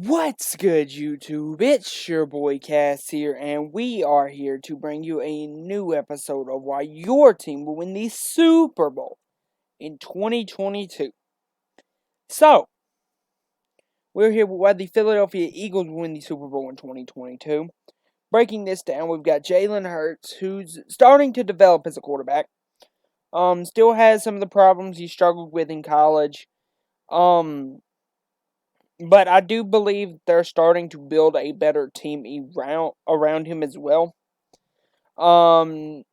What's good, YouTube? It's your boy Cass here, and we are here to bring you a new episode of why your team will win the Super Bowl in 2022. So, we're here with why the Philadelphia Eagles will win the Super Bowl in 2022. Breaking this down, we've got Jalen Hurts, who's starting to develop as a quarterback. Still has some of the problems he struggled with in college. But I do believe they're starting to build a better team around him as well. Miles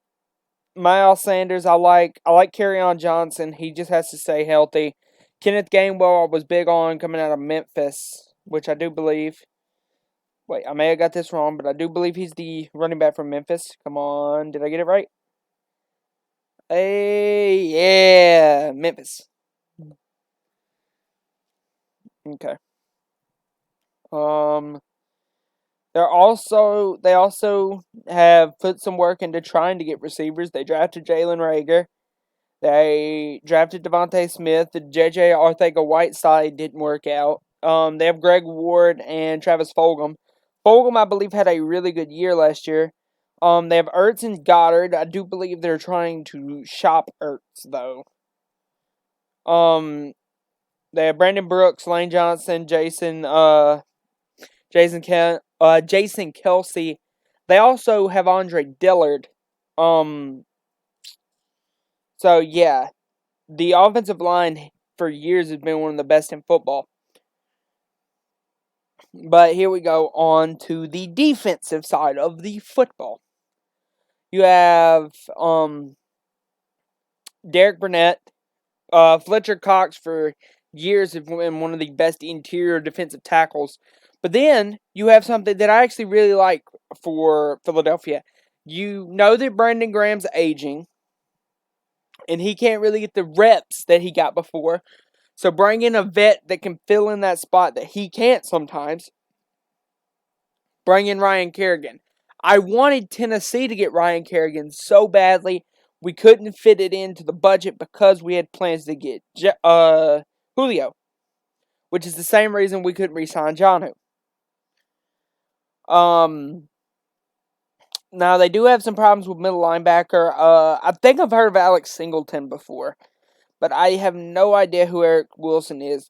Sanders, I like Kerryon Johnson. He just has to stay healthy. Kenneth Gainwell was big on coming out of Memphis, which I do believe. Wait, I may have got this wrong, but I do believe he's the running back from Memphis. Come on, did I get it right? Hey, yeah, Memphis. Okay. They also have put some work into trying to get receivers. They drafted Jalen Reagor. They drafted Devontae Smith. The J.J. Arcega-Whiteside didn't work out. They have Greg Ward and Travis Fulgham. Fulgham, I believe, had a really good year last year. They have Ertz and Goddard. I do believe they're trying to shop Ertz, though. They have Brandon Brooks, Lane Johnson, Jason Kelce. They also have Andre Dillard. So yeah, the offensive line for years has been one of the best in football. But here we go on to the defensive side of the football. You have Derek Burnett, Fletcher Cox for years have been one of the best interior defensive tackles. But then you have something that I actually really like for Philadelphia. You know that Brandon Graham's aging, and he can't really get the reps that he got before. So bring in a vet that can fill in that spot that he can't sometimes. Bring in Ryan Kerrigan. I wanted Tennessee to get Ryan Kerrigan so badly. We couldn't fit it into the budget because we had plans to get Julio, which is the same reason we couldn't re-sign Jonnu. Now they do have some problems with middle linebacker. I think I've heard of Alex Singleton before, but I have no idea who Eric Wilson is.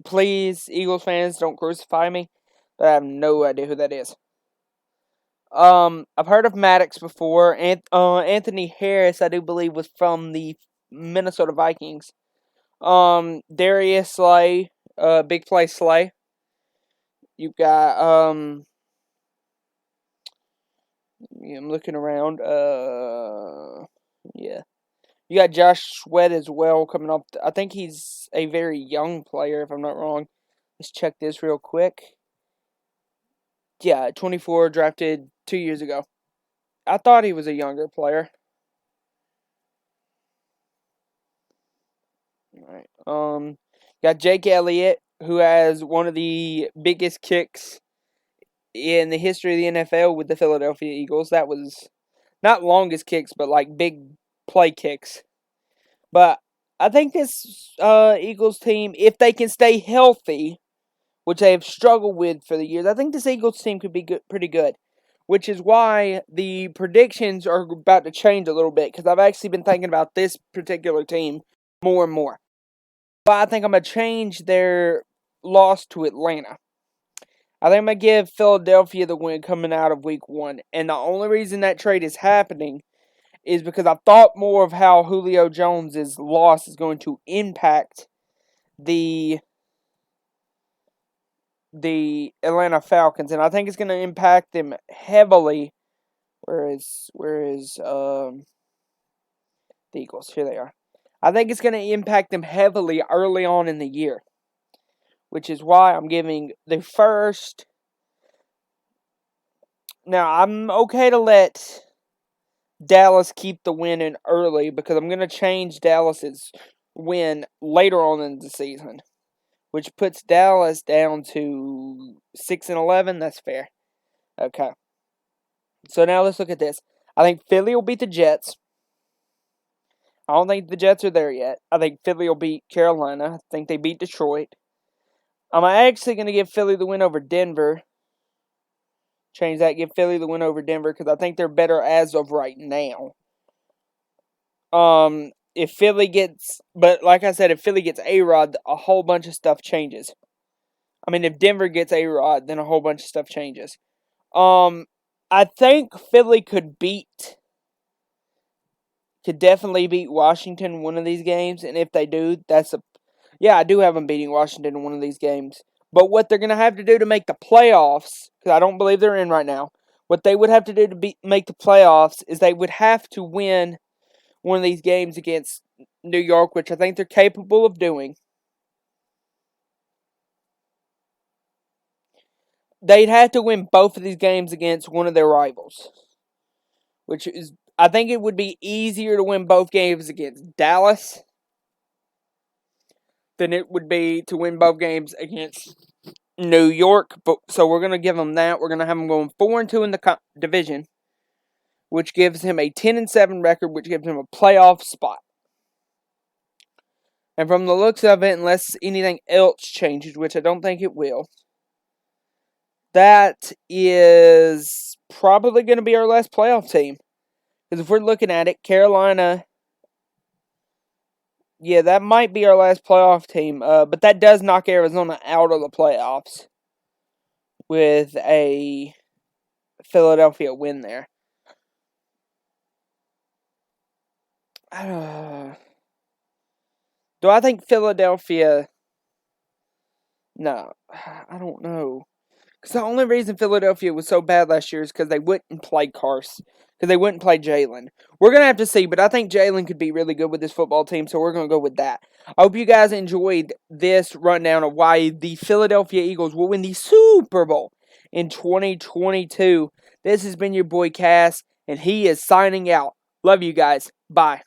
Please, Eagles fans, don't crucify me, but I have no idea who that is. I've heard of Maddox before. Anthony Harris, I do believe, was from the Minnesota Vikings. Darius Slay, big play Slay. You've got, I'm looking around, yeah. You got Josh Sweat as well coming up. I think he's a very young player, if I'm not wrong. Let's check this real quick. Yeah, 24, drafted 2 years ago. I thought he was a younger player. Alright. Got Jake Elliott, who has one of the biggest kicks in the history of the NFL with the Philadelphia Eagles. That was not longest kicks, but like big play kicks. But I think this Eagles team, if they can stay healthy, which they have struggled with for the years, I think this Eagles team could be pretty good. Which is why the predictions are about to change a little bit, because I've actually been thinking about this particular team more and more. But I think I'm going to change their loss to Atlanta. I think I'm going to give Philadelphia the win coming out of week 1. And the only reason that trade is happening is because I thought more of how Julio Jones' loss is going to impact the Atlanta Falcons. And I think it's going to impact them heavily. Where is the Eagles? Here they are. I think it's going to impact them heavily early on in the year, which is why I'm giving the first. Now, I'm okay to let Dallas keep the win in early because I'm going to change Dallas's win later on in the season, which puts Dallas down to 6-11. That's fair. Okay. So now let's look at this. I think Philly will beat the Jets. I don't think the Jets are there yet. I think Philly will beat Carolina. I think they beat Detroit. I'm actually going to give Philly the win over Denver. Change that. Give Philly the win over Denver because I think they're better as of right now. If Philly gets, but like I said, if Philly gets A-Rod, a whole bunch of stuff changes. I mean, if Denver gets A-Rod, then a whole bunch of stuff changes. I think Philly could definitely beat Washington in one of these games, and if they do, I do have them beating Washington in one of these games. But what they're going to have to do to make the playoffs, because I don't believe they're in right now, what they would have to do to make the playoffs is they would have to win one of these games against New York, which I think they're capable of doing. They'd have to win both of these games against one of their rivals, which is, I think it would be easier to win both games against Dallas than it would be to win both games against New York. So we're going to give them that. We're going to have them going 4-2 in the division, which gives him a 10-7 record, which gives him a playoff spot. And from the looks of it, unless anything else changes, which I don't think it will, that is probably going to be our last playoff team. Because if we're looking at it, Carolina, yeah, that might be our last playoff team. But that does knock Arizona out of the playoffs with a Philadelphia win there. Do I think Philadelphia... No, I don't know. Because the only reason Philadelphia was so bad last year is because they wouldn't play Carson. Because they wouldn't play Jalen. We're going to have to see, but I think Jalen could be really good with this football team, so we're going to go with that. I hope you guys enjoyed this rundown of why the Philadelphia Eagles will win the Super Bowl in 2022. This has been your boy Cass, and he is signing out. Love you guys. Bye.